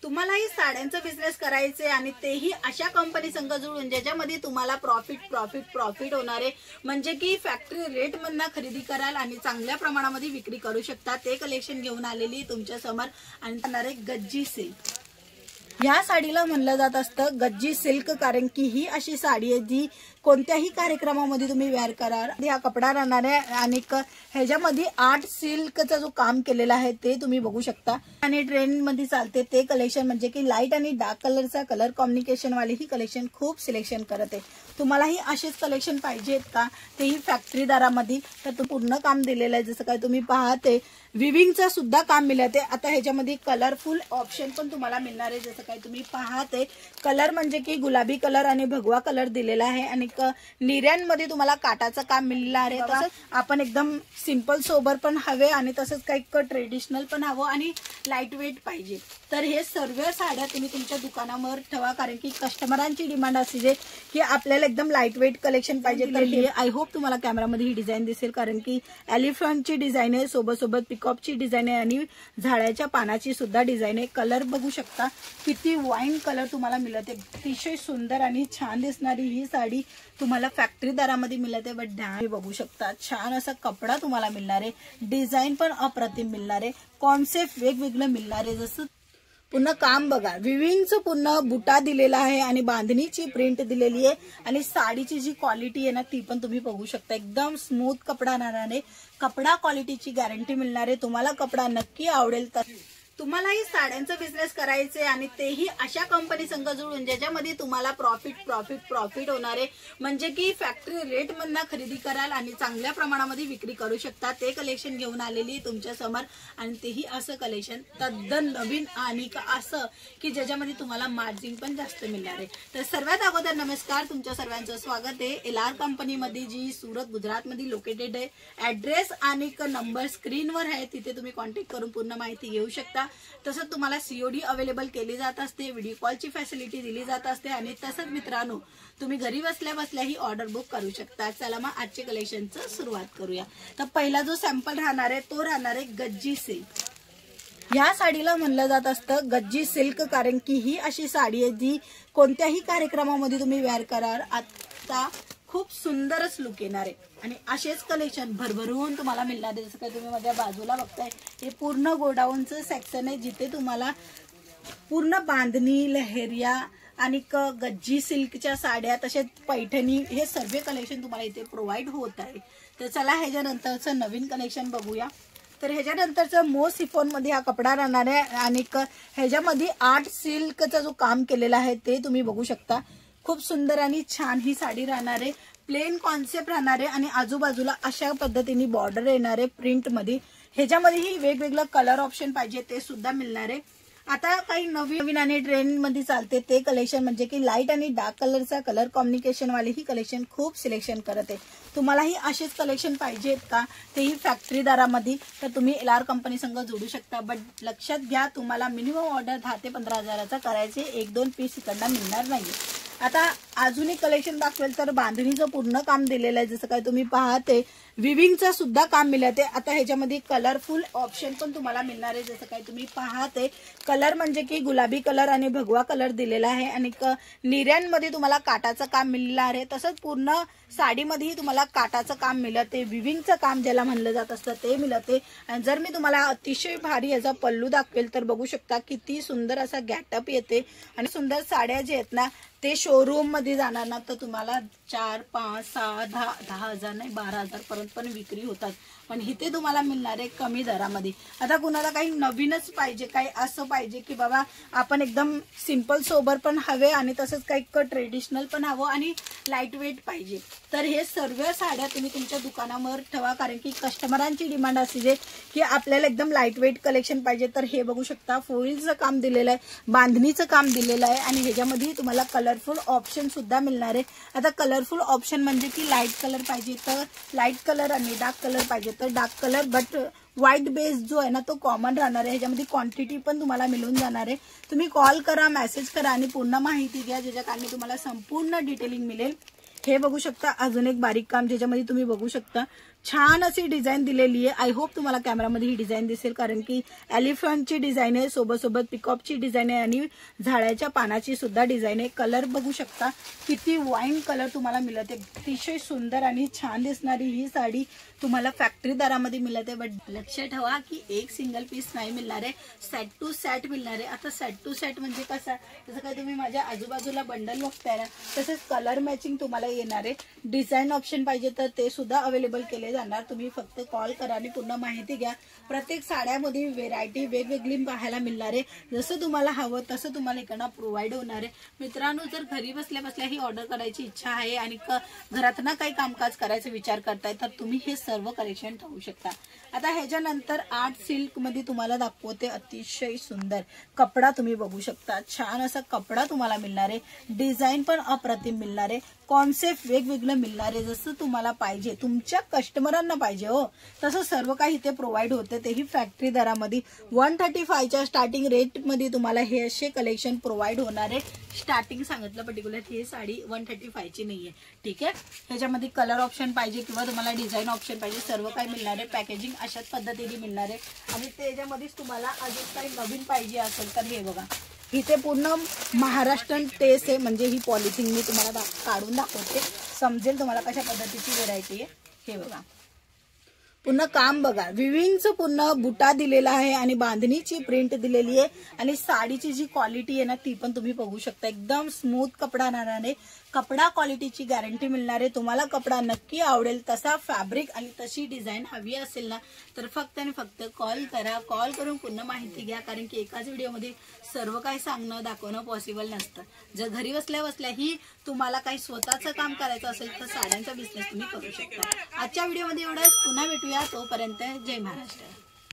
तुम्हालाही साड्यांचा बिझनेस करायचे आणि तेही अशा कंपनी संग जुळून ज्याच्यामध्ये तुम्हाला प्रॉफिट होणार आहे, म्हणजे की फॅक्टरी रेट मधनं खरेदी कराल आणि चांगल्या प्रमाणामध्ये विक्री करू शकता। ते कलेक्शन घेऊन आलेली तुमच्या समोर आणि जाणार आहे गज्जी सिल्क। या साडीला म्हणलं जात असतं गज्जी सिल्क, कारण की ही अशी साडी आहे जी कोणत्याही कार्यक्रमामध्ये तुम्ही वेअर कराल। हा कपडा राहणार आहे आणि ह्याच्यामध्ये आर्ट सिल्कचा जो काम केलेला आहे ते तुम्ही बघू शकता आणि ट्रेंड मध्ये चालते ते कलेक्शन, म्हणजे की लाईट आणि डार्क कलरचा कलर कॉम्बिनेशन वाले ही कलेक्शन खूप सिलेक्शन करत आहे। तुम्हालाही असेच कलेक्शन पाहिजेत का, तेही फॅक्टरी दारामध्ये, तर तो पूर्ण काम दिलेलं आहे। जसं काय तुम्ही पाहते विविंगचा सुद्धा काम मिळते। आता ह्याच्यामध्ये कलरफुल ऑप्शन पण तुम्हाला मिळणार आहे। जसं काय तुम्ही पाहते कलर म्हणजे की गुलाबी कलर आणि भगवा कलर दिलेला आहे आणि निर्यांमध्ये तुम्हाला काटाचं काम मिळालं आहे। तसंच आपण एकदम सिंपल सोबर पण हवे आणि तसंच काही ट्रेडिशनल पण हवं आणि लाईट वेट पाहिजे, तर हे सर्व साड्या तुम्ही तुमच्या दुकानावर ठेवा, कारण की कस्टमरांची डिमांड असते की आपल्याला एकदम लाईट वेट कलेक्शन पाहिजे। तर हे आय होप तुम्हाला कॅमेरामध्ये ही डिझाईन दिसेल, कारण की एलिफंटची डिझाईन आहे, सोबत पिकॉपची डिझाईन आहे आणि झाडाच्या पानाची सुद्धा डिझाईन आहे। कलर बघू शकता किती वाईन कलर तुम्हाला मिळते, अतिशय सुंदर आणि छान दिसणारी ही साडी तुम्हाला फॅक्टरी दारामध्ये मिळते। बट ध्यान बघू शकता छान असा कपडा तुम्हाला मिळणार आहे, डिझाईन पण अप्रतिम मिळणार आहे, कॉन्सेप्ट वेगवेगळं मिळणार आहे। जसं पुन्हा काम बघा, विविंगचं पुन्हा बुटा दिलेला आहे आणि बांधणीची प्रिंट दिलेली आहे आणि साडीची जी क्वालिटी आहे ना ती पण तुम्ही बघू शकता, एकदम स्मूथ कपडा राहणार आहे। कपडा क्वालिटीची गॅरंटी मिळणार आहे, तुम्हाला कपडा नक्की आवडेल। तर तुम्हालाही साड्यांचा बिझनेस करायचे आणि तेही अशा कंपनी संग जुळून ज्याच्यामध्ये तुम्हाला प्रॉफिट होणार आहे, म्हणजे की फॅक्टरी रेट मधनं खरेदी कराल आणि चांगल्या प्रमाणामध्ये विक्री करू शकता। ते कलेक्शन घेऊन आलेली तुमच्या समोर आणि तेही असं कलेक्शन तद्दन नवीन आणि असं की ज्याच्यामध्ये तुम्हाला मार्जिन पण जास्त मिळणार आहे। तर सर्वात अगोदर नमस्कार, तुमच्या सर्वांचं स्वागत आहे एलआर कंपनीमध्ये, जी सुरत गुजरातमध्ये लोकेटेड आहे। ऍड्रेस आणि नंबर स्क्रीनवर आहे, तिथे तुम्ही कॉन्टॅक्ट करून पूर्ण माहिती घेऊ शकता। तसंच तुम्हाला सीओडी अवेलेबल केली जात असते, व्हिडिओ कॉलची फॅसिलिटी दिली जात असते आणि तसंच मित्रांनो तुम्ही घरी बसल्या बसल्या ही ऑर्डर बुक करू शकता। चला मग आजच्या कलेक्शनचं सुरुवात करूया। तर पहिला जो सॅम्पल राहणार आहे तो राहणार आहे गज्जी सिल्क। या साडीला म्हणलं जात असतं गज्जी सिल्क, कारण की ही अशी साडी आहे जी कोणत्याही कार्यक्रमामध्ये तुम्ही वेअर कराल। आता खूप सुंदरच लुक येणार आहे आणि असेच कलेक्शन भरभरून तुम्हाला मिळणार आहे। जसं काही तुम्ही माझ्या बाजूला बघताय हे पूर्ण गोडाऊनचं सेक्शन आहे, जिथे तुम्हाला पूर्ण बांधणी, लहेरिया आणि गज्जी सिल्कच्या साड्या, तसेच पैठणी, हे सर्व कलेक्शन तुम्हाला इथे प्रोव्हाइड होत आहे। तर चला ह्याच्यानंतरचं नवीन कलेक्शन बघूया। तर ह्याच्यानंतरचं मोस्ट सिफॉन मध्ये हा कपडा राहणार आहे आणि ह्याच्यामध्ये आर्ट सिल्कचा जो काम केलेला आहे ते तुम्ही बघू शकता। खूप सुंदर आणि छान ही साडी राहणार आहे, प्लेन कॉन्सेप्ट राहणार आहे आणि आजूबाजूला अशा पद्धतीने बॉर्डर येणार आहे प्रिंट मध्ये। ह्याच्यामध्येही वेगवेगळं कलर ऑप्शन पाहिजे ते सुद्धा मिळणार आहे। आता काही नवीन आणि ट्रेंड मध्ये चालते ते कलेक्शन, म्हणजे की लाईट आणि डार्क कलरचा कलर कॉम्बिनेशन वाले ही कलेक्शन खूप सिलेक्शन करत आहे। तुम्हालाही असेच कलेक्शन पाहिजेत का, तेही फॅक्टरी दारामध्ये, तर तुम्ही एलआर कंपनी संग जोडू शकता। बट लक्षात घ्या तुम्हाला मिनिमम ऑर्डर 10 ते 15 हजाराचा करायचे, 1-2 पीस इकडनं मिळणार नाही। आता अजून एक कलेक्शन दाखवेल तर बांधणीचं पूर्ण काम दिलेलं आहे। जसं काय तुम्ही पाहते विविंगचं सुद्धा काम मिळते। आता ह्याच्यामध्ये कलरफुल ऑप्शन पण तुम्हाला मिळणार आहे। जसं काय तुम्ही पाहते कलर म्हणजे की गुलाबी कलर आणि भगवा कलर दिलेला आहे आणि निर्यांमध्ये तुम्हाला काटाचं काम मिळालं आहे। तसंच पूर्ण साडीमध्येही तुम्हाला काटाचं काम मिळते, विविंगचं काम ज्याला म्हणलं जात असतं ते मिळते। आणि जर मी तुम्हाला अतिशय भारी याचा पल्लू दाखवेल तर बघू शकता किती सुंदर असा गॅटअप येते आणि सुंदर साड्या जे आहेत ना ते शोरूम मध्ये जाणार ना तर तुम्हाला 4, 5, 6, 10 हजार नाही 12,000 पर्यंत पण विक्री होतात, पण इथे तुम्हाला मिळणार आहे कमी दरामध्ये। आता कुणाला काही नवीनच पाहिजे, काही असं पाहिजे की बाबा आपण एकदम सिंपल सोबर पण हवे आणि तसंच काही ट्रेडिशनल पण हवं आणि लाईट वेट पाहिजे, तर हे सर्व साड्या तुम्ही तुमच्या दुकानावर ठेवा, कारण की कस्टमरांची डिमांड असते की आपल्याला एकदम लाईट वेट कलेक्शन पाहिजे। तर हे बघू शकता फोइलचं काम दिलेलं आहे, बांधणीचं काम दिलेलं आहे आणि ह्याच्यामध्ये तुम्हाला कलरफुल ऑप्शन सुद्धा मिळणार आहे। आता कलरफुल ऑप्शन म्हणजे की लाईट कलर पाहिजे तर लाईट कलर आणि डार्क कलर पाहिजे तर dark colour, but white base जो आहे ना तो कॉमन राहणार आहे। ह्याच्यामध्ये क्वांटिटी पण तुम्हाला मिळून जाणार आहे। तुम्ही कॉल करा, मेसेज करा आणि पूर्ण माहिती घ्या, ज्याच्या कारणे तुम्हाला संपूर्ण डिटेलिंग मिळेल। हे बघू शकता अजून एक बारीक काम ज्याच्यामध्ये तुम्ही बघू शकता छान अशी डिझाईन दिलेली आहे. आय होप तुम्हाला कॅमेरामध्ये ही डिझाईन दिसेल, कारण की एलिफंटची डिझाईन आहे, सोबत पिकॉपची डिझाईन आहे आणि झाडाच्या पानाची सुद्धा डिझाईन आहे. कलर बघू शकता किती वाईन कलर तुम्हाला मिळते. अतिशय सुंदर आणि छान दिसणारी ही साडी तुम्हाला फॅक्टरी दरामध्ये मिळते. बट लक्ष ठेवा की एक सिंगल पीस नाही मिळणार आहे, सेट टू सेट मिळणार आहे. आता सेट टू सेट म्हणजे कसं, जसं काय तुम्ही माझ्या आजूबाजूला बंडल बघताय ना, तसेच कलर मॅचिंग तुम्हाला येणार आहे. डिझाईन ऑप्शन पाहिजे तर ते सुद्धा अवेलेबल केले जाणार. तुम्ही फक्त कॉल करा आणि पूर्ण माहिती घ्या. प्रत्येक साड्यामध्ये व्हेरायटी वेगवेगळी पाहायला मिळणार आहे. जसं तुम्हाला हवं तसं तुम्हाला इकडनं प्रोव्हाइड होणार आहे. मित्रांनो, जर घरी बसल्या बसल्या ही ऑर्डर करायची इच्छा आहे आणि घरात ना काही कामकाज करायचा विचार करताय तर तुम्ही हे सर्व कलेक्शन ठेवू शकता. आता ह्याच्यानंतर आर्ट सिल्क मध्ये तुम्हाला दाखवते. अतिशय सुंदर कपडा तुम्ही बघू शकता. छान असा कपडा तुम्हाला मिळणार आहे. डिझाईन पण अप्रतिम मिळणार आहे. कॉन्सेप्ट वेगवेगळं मिळणार आहे. जसं तुम्हाला पाहिजे, तुमच्या कस्टमरांना पाहिजे हो तसं सर्व काही इथे प्रोव्हाइड होते. तेही फॅक्टरी दरामध्ये 135च्या स्टार्टिंग रेट मध्ये तुम्हाला हे असे कलेक्शन प्रोव्हाइड होणार आहे. स्टार्टिंग सांगितलं पर्टिक्युलर ही साडी 135ची नाहीये. ठीक आहे, ह्याच्यामध्ये कलर ऑप्शन पाहिजे किंवा तुम्हाला डिझाईन ऑप्शन पाहिजे, सर्व काही मिळणार आहे. पॅकेजिंग अशाच पद्धतीने मिळणार आहे. आणि त्याच्यामध्येच तुम्हाला अजून काही नवीन पाहिजे असेल तर हे बघा, इथे पूर्ण महाराष्ट्रीयन टेस्ट आहे. म्हणजे ही पॉलिथिन मी तुम्हाला काढून दाखवते, समजेल तुम्हाला कशा पद्धतीची व्हेरायटी आहे. हे बघा, पूर्ण काम बघा, विविंगचं पूर्ण बुटा दिलेला आहे आणि बांधणीची प्रिंट दिलेली आहे. आणि साडीची जी क्वालिटी आहे ना ती पण तुम्ही बघू शकता. एकदम स्मूथ कपडा राहणार आहे. कपडा क्वालिटीची गॅरंटी मिळणार आहे. तुम्हाला कपडा नक्की आवडेल तसा फॅब्रिक आणि तशी डिझाईन हवी असेल ना तर फक्त आणि फक्त कॉल करा. कॉल करून पूर्ण माहिती घ्या, कारण की एकाच व्हिडिओमध्ये सर्व काही सांगणं दाखवणं पॉसिबल नसतं. जर घरी बसल्या बसल्या ही तुम्हाला काही स्वतःचं काम करायचं असेल तर साड्यांचा बिझनेस तुम्ही करू शकता. आजच्या व्हिडिओमध्ये एवढंच. पुन्हा भेटूया, तोपर्यंत जय महाराष्ट्र.